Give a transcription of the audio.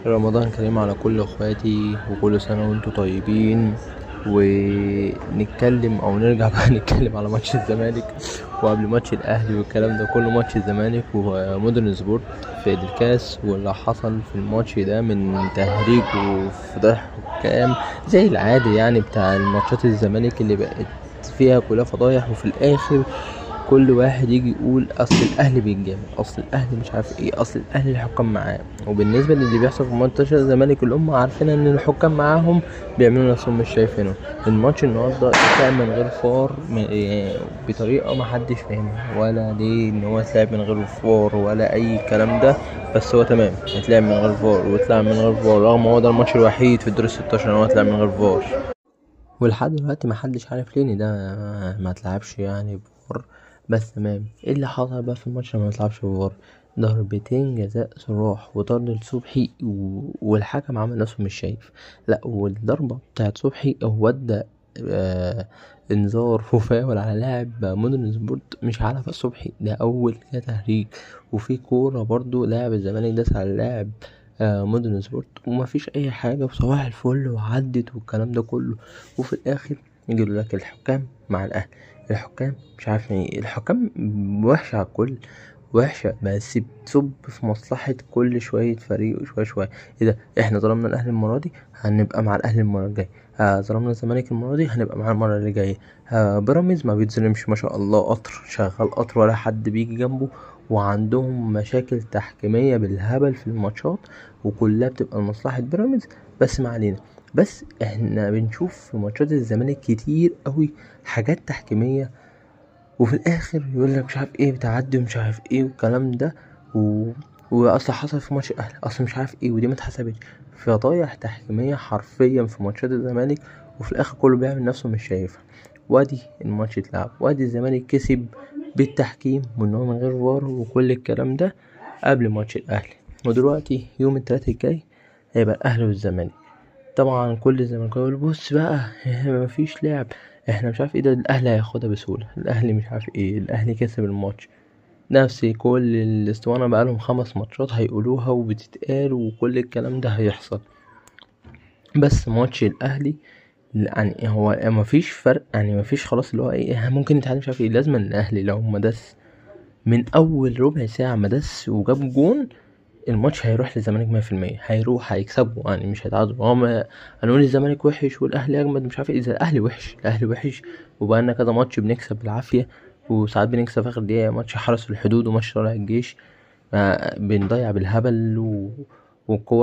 رمضان كريم على كل اخواتي وكل سنة وانتم طيبين. ونتكلم او نرجع بقى نتكلم على ماتش الزمالك وقبل ماتش الاهلي والكلام ده كله. ماتش الزمالك ومودرن سبورت في الكاس واللي حصل في الماتش ده من تهريج وفضح حكام زي العادي يعني بتاع الماتشات الزمالك اللي بقت فيها كلها فضايح، وفي الاخر كل واحد يجي يقول اصل الاهلي بيتجامل، اصل الاهلي مش عارف ايه، اصل الاهلي الحكام معاه. وبالنسبه للي بيحصل في ماتش الزمالك اللي هم عارفين ان الحكام معاهم بيعملوا نفسهم مش شايفينه. الماتش النهارده اتلعب من غير فار بطريقه ما حدش فاهمها، ولا ليه ان هو اتلعب من غير فار ولا اي كلام ده. بس هو تمام اتلعب من غير فار واتلعب من غير فار، رغم هو ده الماتش الوحيد في الدور 16 ان هو اتلعب من غير فار. ولحد دلوقتي محدش عارف ليه إن ده ما اتلعبش يعني بفار. بس تمام، ايه اللي حصل بقى في الماتش لما متلعبش بفار؟ ضربتين جزاء صراح وطرد لصبحي والحكم عمل نفسه مش شايف. لا، والضربة بتاعت صبحي هو ادى انذار وفاول على لاعب مودرن سبورت مش على صبحي، ده اول كده تهريج. وفي كورة برضو لاعب الزمالك داس على لاعب مودرن سبورت ومفيش اي حاجة وصباح الفل وعدت والكلام ده كله. وفي الاخر يجيب لك الحكام مع الاهلي، الحكام مش عارف ايه، الحكام وحشة على الكل، وحشة بس بتصب في مصلحة كل شوية فريق وشوية شوية. ايه ده، احنا ظلمنا الاهلي المرة دي هنبقى مع الاهلي المرة الجاية، ظلمنا الزمالك المرة دي هنبقى معاه المرة اللي جاية. بيراميدز ما بيتظلمش ما شاء الله، قطر شغال قطر ولا حد بيجي جنبه، وعندهم مشاكل تحكيمية بالهبل في الماتشات وكلها بتبقى لمصلحة بيراميدز. بس ما علينا، بس احنا بنشوف في ماتشات الزمالك كتير قوي حاجات تحكيمية، وفي الاخر يقولك مش عارف ايه بتعدي ومش عارف ايه والكلام ده واصل حصل في ماتش الاهلي اصل مش عارف ايه ودي ما اتحسبتش. فضايح تحكيمية حرفيا في ماتشات الزمالك، وفي الاخر كله بيعمل نفسه مش شايفها. وادي الماتش اتلعب وادي الزمالك كسب بالتحكيم وان هو من غير فار وكل الكلام ده قبل ماتش الاهلي. ودلوقتي يوم التلات الجاي هيبقى الاهلي والزمالك. طبعا كل الزملكاويه يقول بص بقى مفيش لعب، احنا مش عارف ايه، ده الاهلي هياخدها بسهوله، الاهلي مش عارف ايه، الاهلي كسب الماتش. نفس كل الاسطوانه بقالهم 5 ماتشات هيقولوها وبتتقال وكل الكلام ده هيحصل. بس ماتش الاهلي يعني هو مفيش فرق، يعني مفيش خلاص اللي هو ايه ممكن نتعادل مش عارف ايه، لازم الاهلي لو ما داس من اول ربع ساعه ما داس وجاب جون الماتش هيروح للزمالك 100%، هيروح هيكسبوا يعني مش هيتعادلوا. هنقول الزمالك وحش والاهلي اجمد مش عارف ايه، اذا الاهلي وحش الاهلي وحش وبقالنا كذا ماتش بنكسب بالعافيه، وساعات بنكسب في اخر دقيقه، ماتش حرس الحدود وماتش طلائع الجيش بنضيع بالهبل والكور